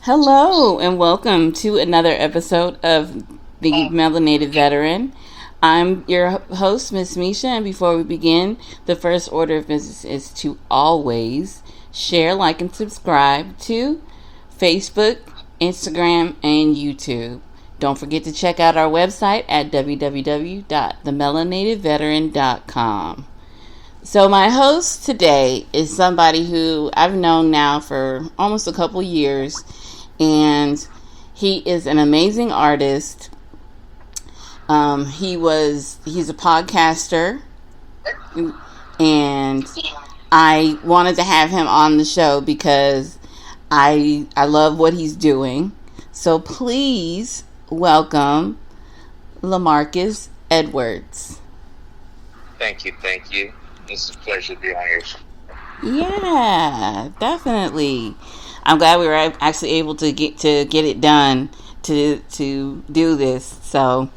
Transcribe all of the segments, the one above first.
Hello and welcome to another episode of the Melanated Veteran. I'm your host, Miss Mesha, and before we begin, the first order of business is to always share, like, and subscribe to Facebook, Instagram, and YouTube. Don't forget to check out our website at www.themelanatedveteran.com. So my host today is somebody who I've known now for almost a couple years, and he is an amazing artist. He's a podcaster, and I wanted to have him on the show because I love what he's doing. So please welcome LaMarcus Edwards. Thank you. It's a pleasure to be on your show. Yeah, definitely. I'm glad we were actually able to get it done to do this. So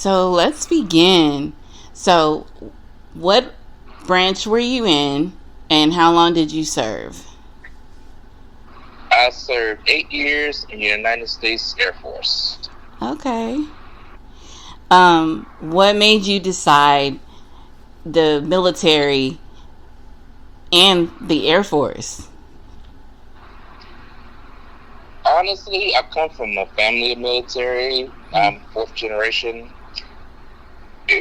let's begin. So, what branch were you in, and how long did you serve? I served 8 years in the United States Air Force. Okay. What made you decide the military and the Air Force? Honestly, I come from a family of military. I'm fourth generation.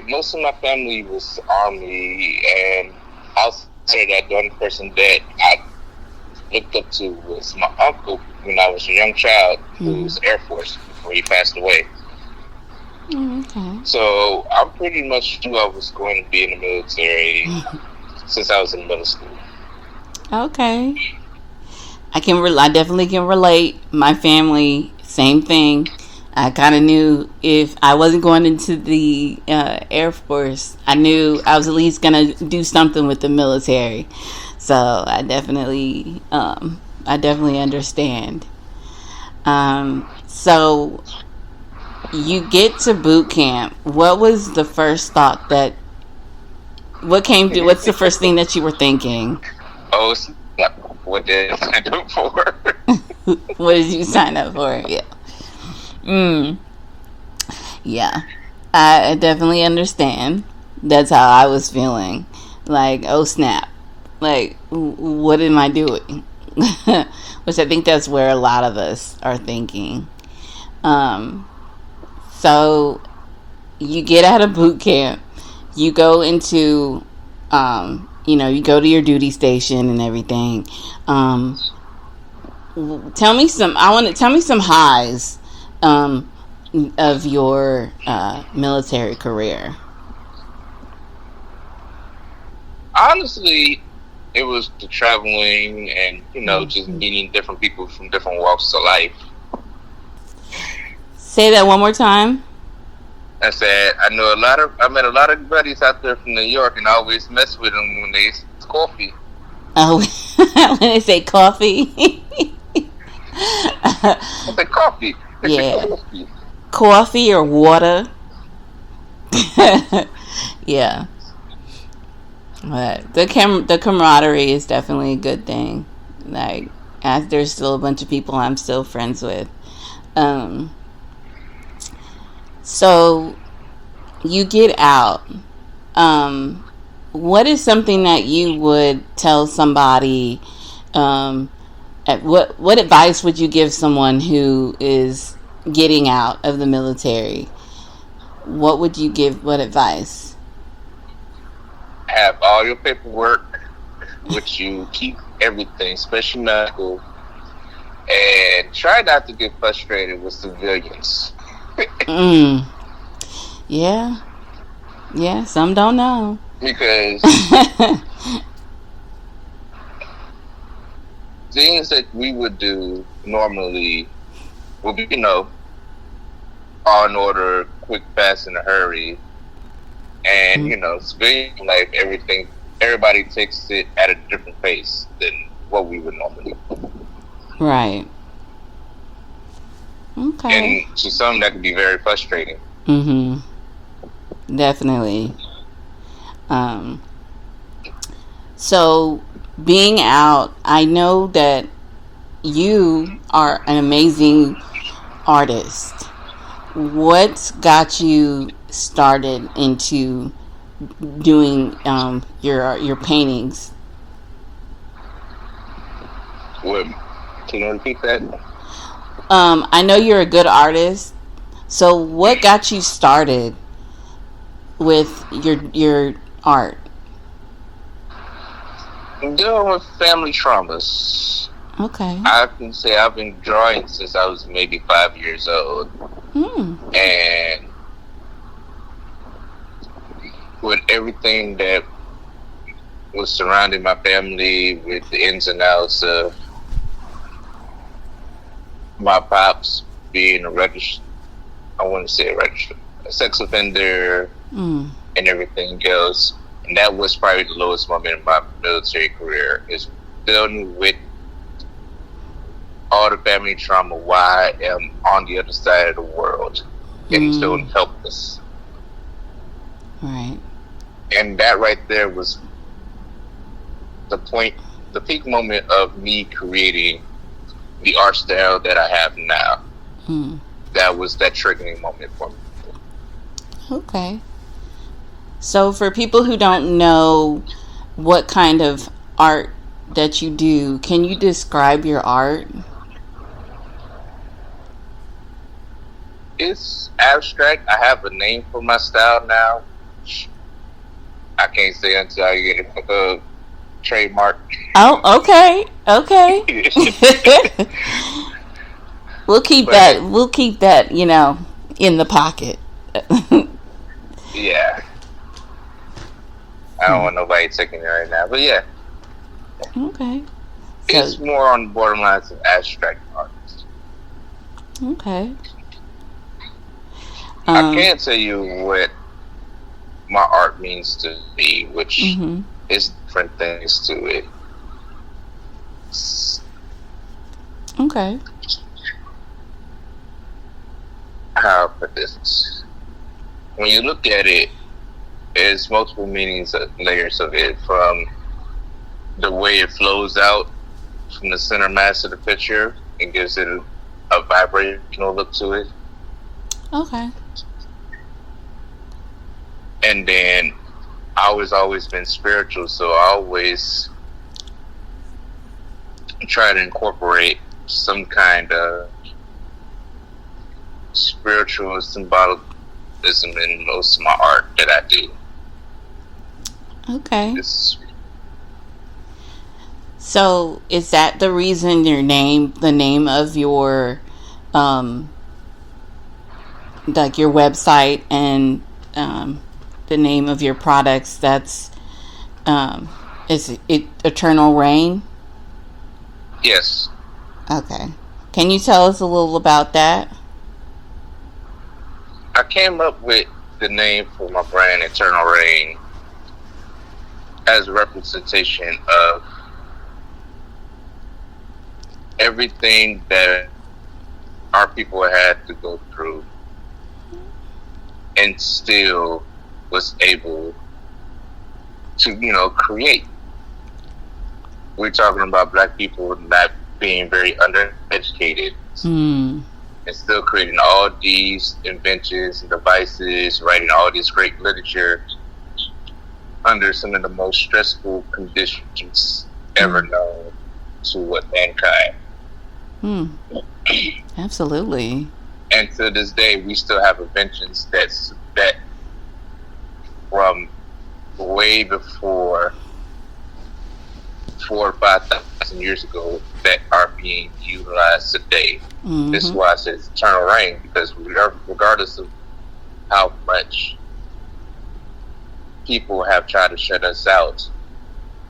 Most of my family was Army, and outside that, the only person that I looked up to was my uncle when I was a young child, who was Air Force before he passed away. Okay. So I pretty much knew I was going to be in the military since I was in middle school. Okay. I definitely can relate. My family, same thing. I kind of knew if I wasn't going into the Air Force, I knew I was at least going to do something with the military. So I definitely understand. So you get to boot camp. What was the first thought what's the first thing that you were thinking? Oh, what did I sign up for? What did you sign up for? Yeah. Yeah. I definitely understand. That's how I was feeling. Like, oh snap. Like, what am I doing? Which I think that's where a lot of us are thinking. So you get out of boot camp, you go into, you go to your duty station and everything. Tell me some highs, of your, military career. Honestly, it was the traveling and, just meeting different people from different walks of life. Say that one more time. I said, I met a lot of buddies out there from New York, and I always mess with them when they say coffee. Oh, when they say coffee. I said coffee. Yeah. Coffee or water. Yeah. But the camaraderie is definitely a good thing. Like, there's still a bunch of people I'm still friends with. So you get out. What is something that you would tell somebody? What advice would you give someone who is getting out of the military? What would you give? What advice? Have all your paperwork, which you keep everything, especially medical, and try not to get frustrated with civilians. Yeah, some don't know. Because things that we would do normally would be, all in order, quick, fast, in a hurry. And, civilian life, everybody takes it at a different pace than what we would normally do. Right. Okay. And to some, that can be very frustrating. Definitely. So being out, I know that you are an amazing artist. What got you started into doing your paintings? What? Can you repeat that? I know you're a good artist. So what got you started with your art? Dealing with family traumas. Okay. I can say I've been drawing since I was maybe 5 years old. And with everything that was surrounding my family, with the ins and outs of my pops being a sex offender and everything else. And that was probably the lowest moment in my military career, is dealing with all the family trauma while I am on the other side of the world and feeling helpless. Right. And that right there was the peak moment of me creating the art style that I have now. That was that triggering moment for me. Okay. So for people who don't know what kind of art that you do, can you describe your art? It's abstract. I have a name for my style now. I can't say until I get it trademark. Oh, okay. We'll keep that, in the pocket. Yeah. I don't want nobody taking it right now, but yeah. Okay. It's more on the borderlines of abstract art. Okay. I can't tell you what my art means to me, which is different things to it. Okay. How I put this? When you look at it, there's multiple meanings, layers of it, from the way it flows out from the center mass of the picture and gives it a vibrational look to it. Okay. And then I was always been spiritual, so I always try to incorporate some kind of spiritual symbolism in most of my art that I do. Okay. So is that the reason the name of your like your website and the name of your products, that's is it Eternal Rain? Yes. Okay. Can you tell us a little about that? I came up with the name for my brand, Eternal Rain, as a representation of everything that our people had to go through and still was able to, create. We're talking about black people not being very undereducated and still creating all these inventions and devices, writing all this great literature under some of the most stressful conditions ever known to mankind. Absolutely. And to this day, we still have inventions that from way before 4,000 or 5,000 years ago that are being utilized today. This is why I said it's eternal reign, because regardless of how much people have tried to shut us out,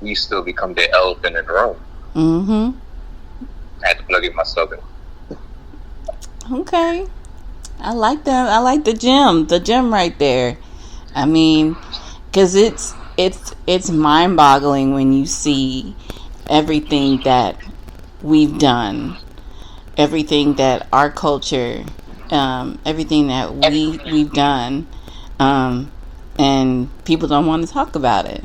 we still become the elephant in the room. I had to plug in my slogan. Okay. I like that. I like the gem right there. I mean, because it's mind-boggling when you see everything that we've done, everything that our culture, everything that we've done, and people don't want to talk about it.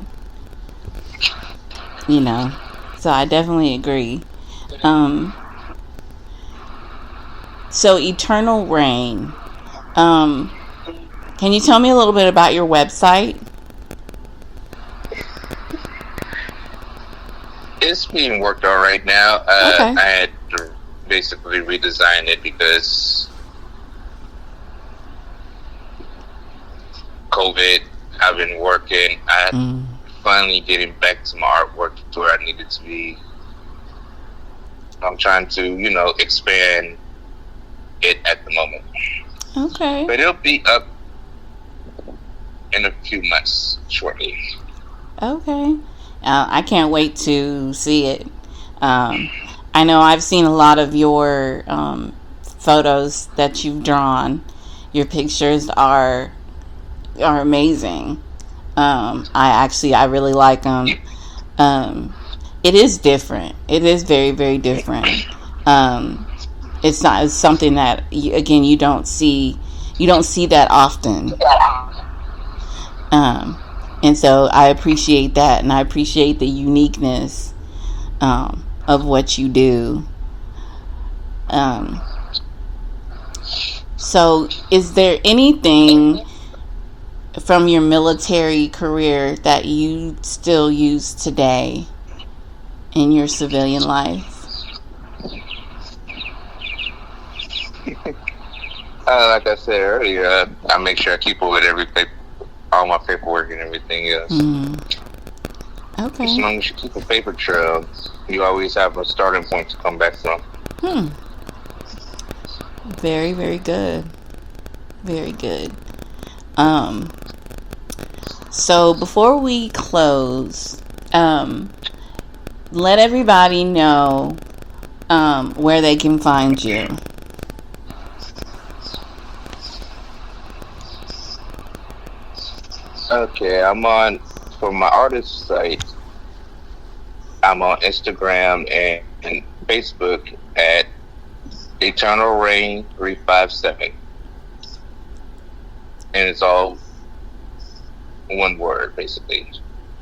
So I definitely agree. So, Eternal Rain. Can you tell me a little bit about your website? It's being worked on right now. Okay. I had to basically redesign it because COVID. I've been working. I'm finally getting back to my artwork to where I needed to be. I'm trying to, expand it at the moment. Okay. But it'll be up in a few months shortly. Okay. I can't wait to see it. I know I've seen a lot of your photos that you've drawn. Your pictures are amazing. I really like them. It is different. It is very, very different. It's something that you don't see that often. And so I appreciate that, and I appreciate the uniqueness of what you do. So is there anything from your military career that you still use today in your civilian life? Like I said earlier, I make sure I keep up with all my paperwork and everything else. Okay. As long as you keep a paper trail, you always have a starting point to come back from. Very, very good. Very good. So before we close, let everybody know where they can find you. Okay, for my artist site, I'm on Instagram and Facebook at Eternal Rain 357. And it's all one word, basically.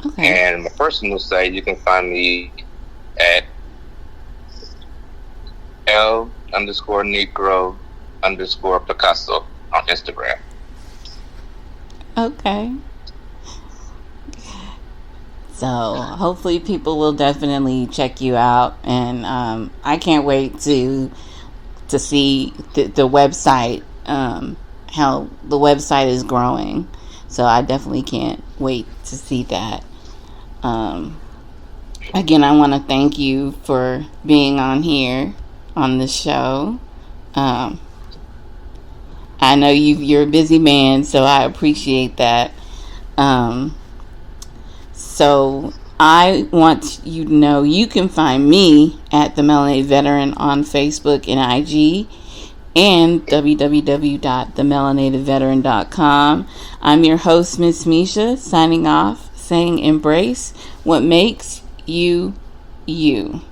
Okay. And my personal site, you can find me at L_Negro_Picasso on Instagram. Okay. So hopefully people will definitely check you out, and I can't wait to see the website, how the website is growing. So I definitely can't wait to see that. Again, I want to thank you for being on here on the show. I know you're a busy man, so I appreciate that. So I want you to know you can find me at The Melanated Veteran on Facebook and IG, and www.themelanatedveteran.com. I'm your host, Miss Mesha, signing off, saying embrace what makes you, you.